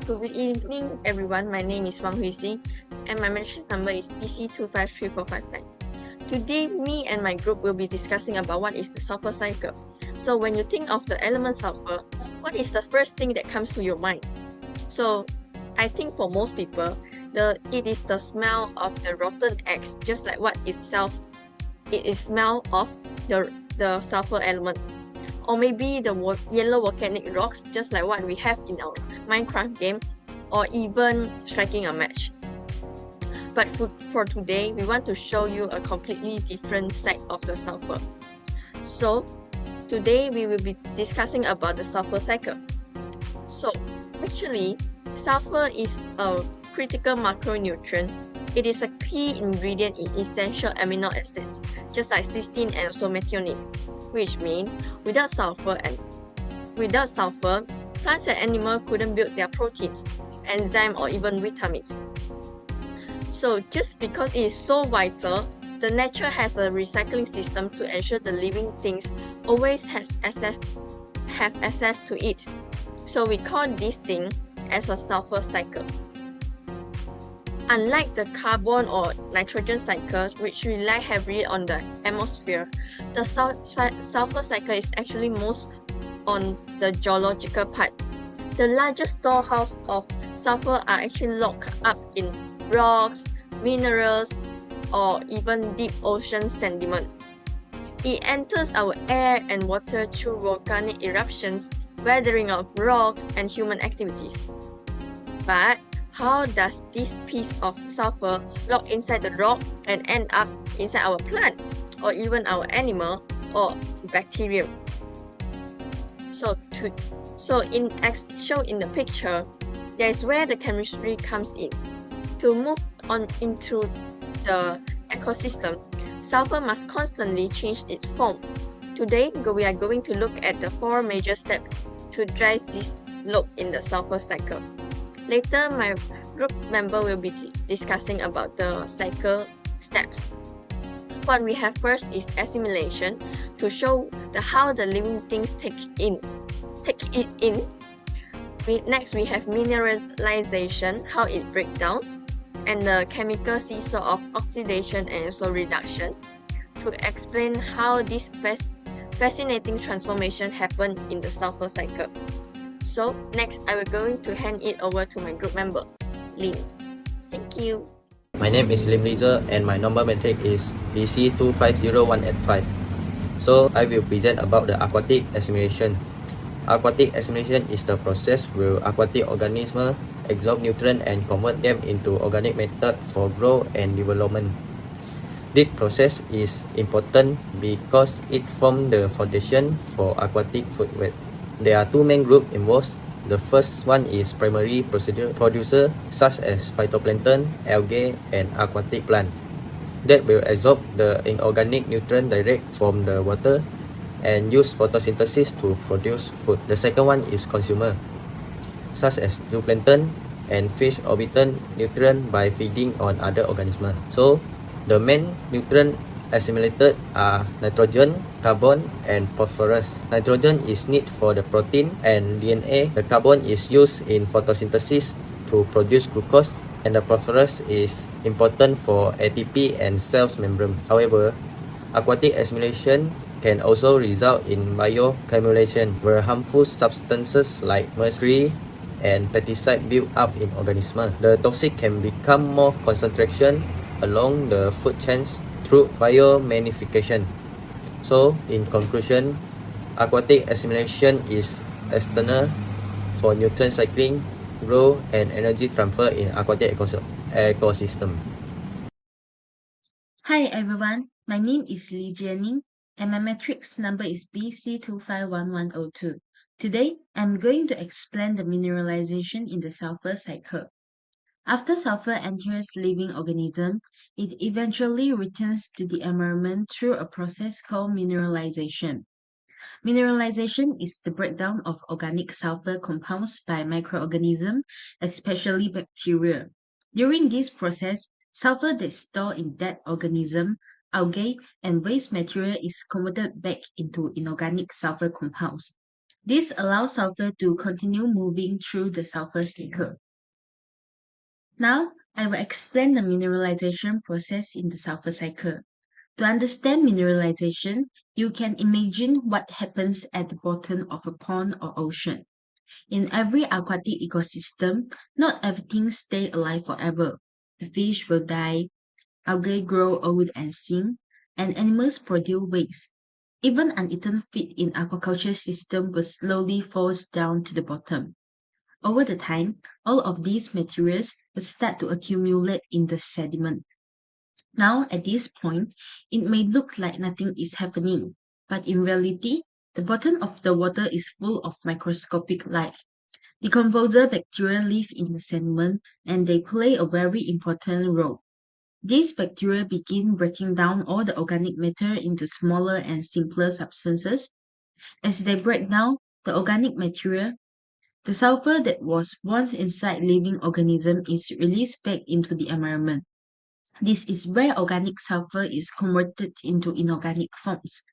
Good evening, everyone. My name is Wang Hui Xin, and my matrix number is BC253459. Today, me and my group will be discussing about what is the sulfur cycle. So, when you think of the element sulfur, what is the first thing that comes to your mind? So, I think for most people, it is the smell of the rotten eggs, just like what itself it is smell of the sulfur element. Or maybe the yellow volcanic rocks, just like what we have in our Minecraft game, or even striking a match. But for today, we want to show you a completely different side of the sulfur. So, today we will be discussing about the sulfur cycle. So, actually, sulfur is a critical macronutrient. It is a key ingredient in essential amino acids, just like cysteine and also methionine, which means without sulfur, plants and animals couldn't build their proteins, enzymes, or even vitamins. So just because it is so vital, the nature has a recycling system to ensure the living things always have access to it. So we call this thing as a sulfur cycle. Unlike the carbon or nitrogen cycles, which rely heavily on the atmosphere, the sulfur cycle is actually most on the geological part. The largest storehouse of sulfur are actually locked up in rocks, minerals, or even deep ocean sediment. It enters our air and water through volcanic eruptions, weathering of rocks, and human activities. But how does this piece of sulfur lock inside the rock and end up inside our plant, or even our animal or bacteria? So shown in the picture, that is where the chemistry comes in. To move on into the ecosystem, sulfur must constantly change its form. Today, we are going to look at the 4 major steps to drive this loop in the sulfur cycle. Later, my group member will be discussing about the cycle steps. What we have first is assimilation, to show how the living things take it in. Next, we have mineralization, how it breaks down, and the chemical seesaw of oxidation and also reduction, to explain how this fascinating transformation happened in the sulfur cycle. So next, I will going to hand it over to my group member, Lim. Thank you. My name is Lim Li Zhe and my number matrix is BC250185. So I will present about the aquatic assimilation. Aquatic assimilation is the process where aquatic organisms absorb nutrients and convert them into organic matter for growth and development. This process is important because it forms the foundation for aquatic food web. There are 2 main groups involved. The first one is primary producer such as phytoplankton, algae, and aquatic plant that will absorb the inorganic nutrient direct from the water and use photosynthesis to produce food. The second one is consumer such as zooplankton and fish obtain nutrient by feeding on other organisms. So the main nutrient assimilated are nitrogen, carbon, and phosphorus. Nitrogen is needed for the protein and DNA. The carbon is used in photosynthesis to produce glucose, and the phosphorus is important for ATP and cell membrane. However, aquatic assimilation can also result in bioaccumulation, where harmful substances like mercury and pesticide build up in organisms. The toxic can become more concentration along the food chains through biomagnification. So, in conclusion, aquatic assimilation is external for nutrient cycling, growth, and energy transfer in aquatic ecosystem. Hi everyone, my name is Jie Ning and my matrix number is BC251102. Today, I'm going to explain the mineralization in the sulfur cycle. After sulfur enters living organism, it eventually returns to the environment through a process called mineralization. Mineralization is the breakdown of organic sulfur compounds by microorganisms, especially bacteria. During this process, sulfur that's stored in dead organism, algae, and waste material is converted back into inorganic sulfur compounds. This allows sulfur to continue moving through the sulfur cycle. Now, I will explain the mineralization process in the sulfur cycle. To understand mineralization, you can imagine what happens at the bottom of a pond or ocean. In every aquatic ecosystem, not everything stays alive forever. The fish will die, algae grow old and sink, and animals produce waste. Even uneaten feed in aquaculture system will slowly fall down to the bottom. Over the time, all of these materials will start to accumulate in the sediment. Now, at this point, it may look like nothing is happening, but in reality, the bottom of the water is full of microscopic life. Decomposer bacteria live in the sediment and they play a very important role. These bacteria begin breaking down all the organic matter into smaller and simpler substances. As they break down the organic material, the sulfur that was once inside living organism is released back into the environment. This is where organic sulfur is converted into inorganic forms.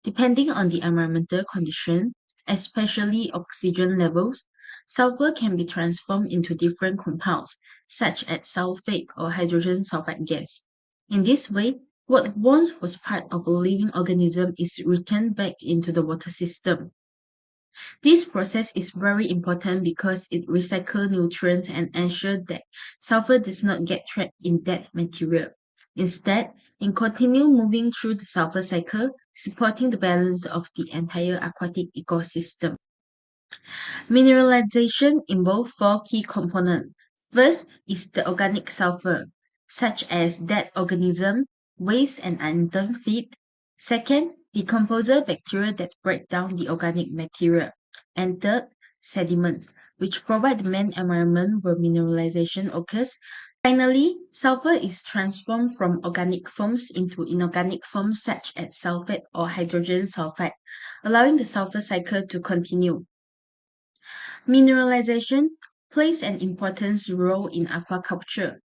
Depending on the environmental condition, especially oxygen levels, sulfur can be transformed into different compounds, such as sulfate or hydrogen sulfide gas. In this way, what once was part of a living organism is returned back into the water system. This process is very important because it recycles nutrients and ensures that sulfur does not get trapped in that material. Instead, it continues moving through the sulfur cycle, supporting the balance of the entire aquatic ecosystem. Mineralization involves four key components. First is the organic sulfur, such as dead organism, waste and uneaten feed. Second, decomposer bacteria that break down the organic material. And third, sediments, which provide the main environment where mineralization occurs. Finally, sulfur is transformed from organic forms into inorganic forms such as sulfate or hydrogen sulfide, allowing the sulfur cycle to continue. Mineralization plays an important role in aquaculture.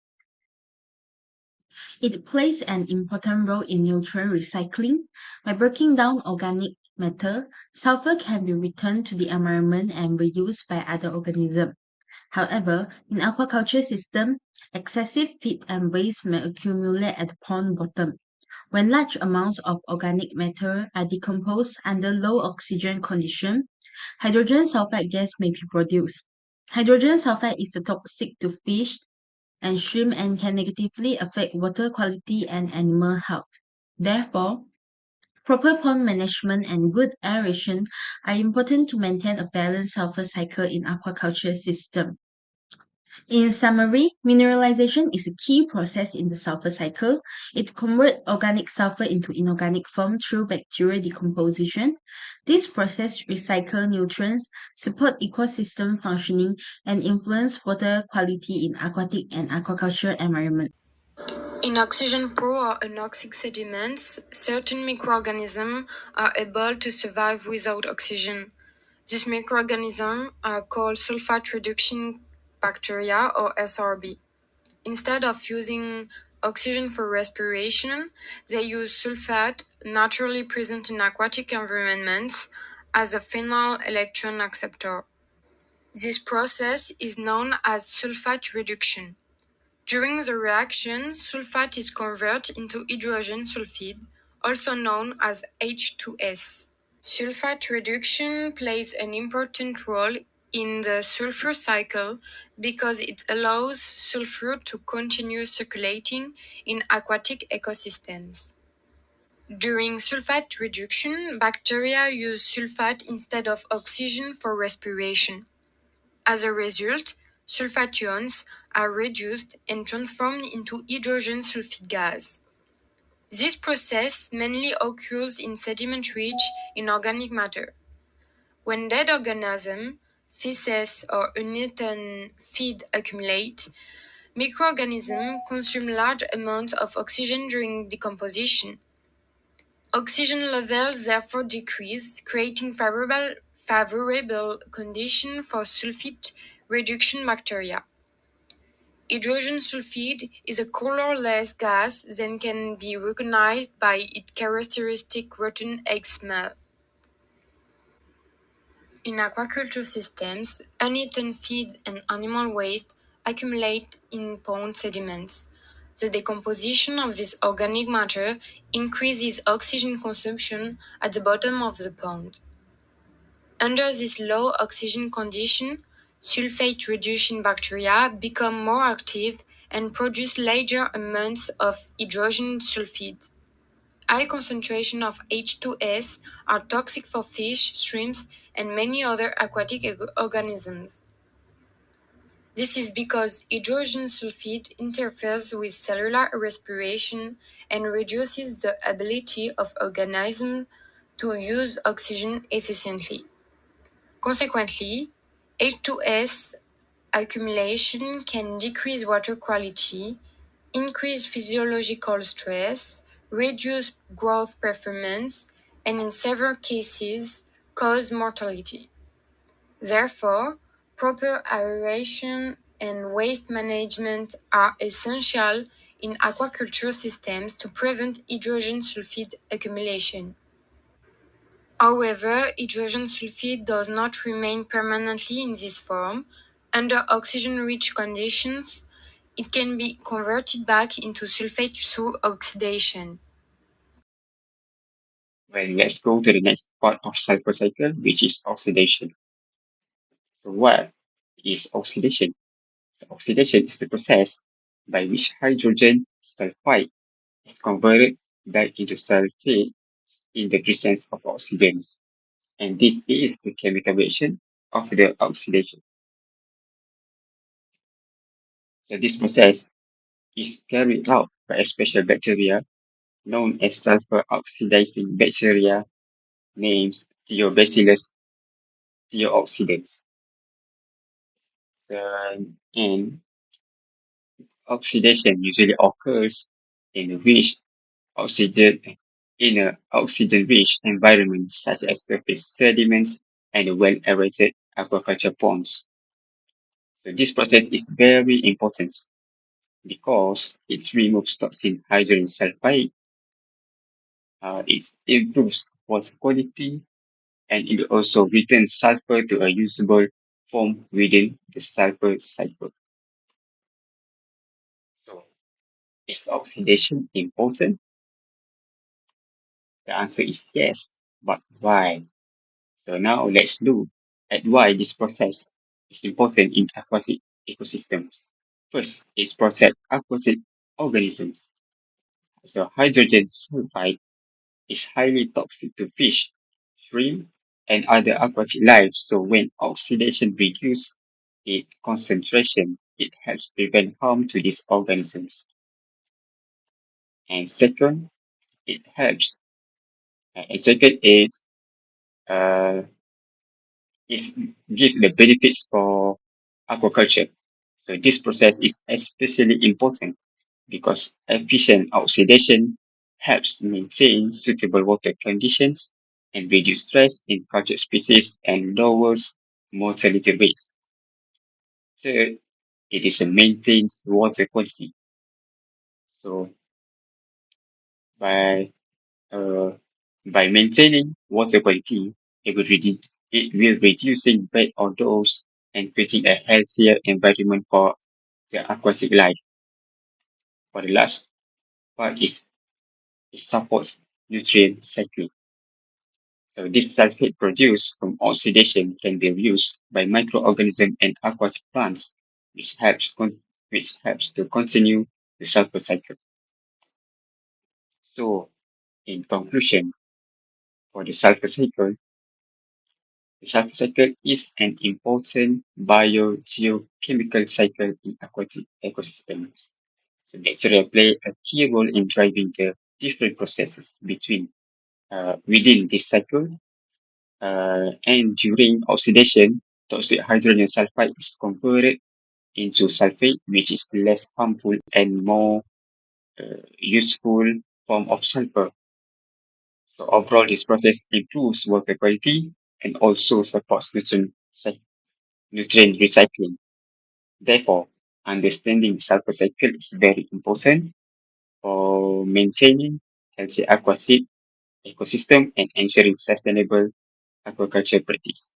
It plays an important role in nutrient recycling. By breaking down organic matter, sulfur can be returned to the environment and reused by other organisms. However, in aquaculture system, excessive feed and waste may accumulate at the pond bottom. When large amounts of organic matter are decomposed under low oxygen conditions, hydrogen sulfide gas may be produced. Hydrogen sulfide is toxic to fish and shrimp and can negatively affect water quality and animal health. Therefore, proper pond management and good aeration are important to maintain a balanced sulfur cycle in aquaculture system. In summary, mineralization is a key process in the sulfur cycle. It converts organic sulfur into inorganic form through bacterial decomposition. This process recycles nutrients, support ecosystem functioning, and influence water quality in aquatic and aquaculture environment. In oxygen-poor or anoxic sediments, certain microorganisms are able to survive without oxygen. These microorganisms are called sulfate reduction bacteria or SRB. Instead of using oxygen for respiration, they use sulfate, naturally present in aquatic environments, as a phenyl electron acceptor. This process is known as sulfate reduction. During the reaction, sulfate is converted into hydrogen sulfide, also known as H2S. Sulfate reduction plays an important role in the sulfur cycle because it allows sulfur to continue circulating in aquatic ecosystems. During sulfate reduction, bacteria use sulfate instead of oxygen for respiration. As a result, sulfate ions are reduced and transformed into hydrogen sulfide gas. This process mainly occurs in sediment-rich inorganic matter. When dead organisms, feces, or uneaten feed accumulate, microorganisms consume large amounts of oxygen during decomposition. Oxygen levels therefore decrease, creating favorable conditions for sulfate reduction bacteria. Hydrogen sulfide is a colorless gas that can be recognized by its characteristic rotten egg smell. in aquaculture systems, uneaten feed and animal waste accumulate in pond sediments. The decomposition of this organic matter increases oxygen consumption at the bottom of the pond. Under this low oxygen condition, sulfate-reducing bacteria become more active and produce larger amounts of hydrogen sulfide. High concentration of H2S are toxic for fish, shrimps, and many other aquatic organisms. This is because hydrogen sulfide interferes with cellular respiration and reduces the ability of organisms to use oxygen efficiently. Consequently, H2S accumulation can decrease water quality, increase physiological stress, reduce growth performance, and in several cases, cause mortality. Therefore, proper aeration and waste management are essential in aquaculture systems to prevent hydrogen sulfide accumulation. However, hydrogen sulfide does not remain permanently in this form. Under oxygen-rich conditions, it can be converted back into sulfate through oxidation. Well, let's go to the next part of sulfur cycle, which is oxidation. So what is oxidation? So oxidation is the process by which hydrogen sulfide is converted back into sulfate in the presence of oxygen. And this is the chemical reaction of the oxidation. So this process is carried out by a special bacteria known as sulfur oxidizing bacteria named Thiobacillus thiooxidans. And oxidation usually occurs in a rich oxygen in an oxygen-rich environment such as surface sediments and well-aerated aquaculture ponds. So this process is very important because it removes toxic hydrogen sulfide, it improves water quality, and it also returns sulfur to a usable form within the sulfur cycle. So, is oxidation important? The answer is yes, but why? So now let's look at why this process is important in aquatic ecosystems. First, it protects aquatic organisms. So hydrogen sulfide is highly toxic to fish, shrimp, and other aquatic life. So when oxidation reduces its concentration, it helps prevent harm to these organisms. And second, it helps. And second, uh, it gives the benefits for aquaculture. So this process is especially important because efficient oxidation helps maintain suitable water conditions and reduce stress in cultured species and lowers mortality rates. Third, it is a maintains water quality. So by uh, by maintaining water quality, it will reducing bad odors and creating a healthier environment for the aquatic life. For the last part is it supports nutrient cycling. So this sulfate produced from oxidation can be used by microorganisms and aquatic plants, which helps to continue the sulfur cycle. So in conclusion, for the sulfur cycle is an important biogeochemical cycle in aquatic ecosystems. So bacteria play a key role in driving the different processes within this cycle. And during oxidation, toxic hydrogen sulfide is converted into sulfate, which is less harmful and more useful form of sulfur. So overall, this process improves water quality and also supports nutrient recycling. Therefore, understanding the sulfur cycle is very important for maintaining healthy aquatic ecosystem and ensuring sustainable aquaculture practice.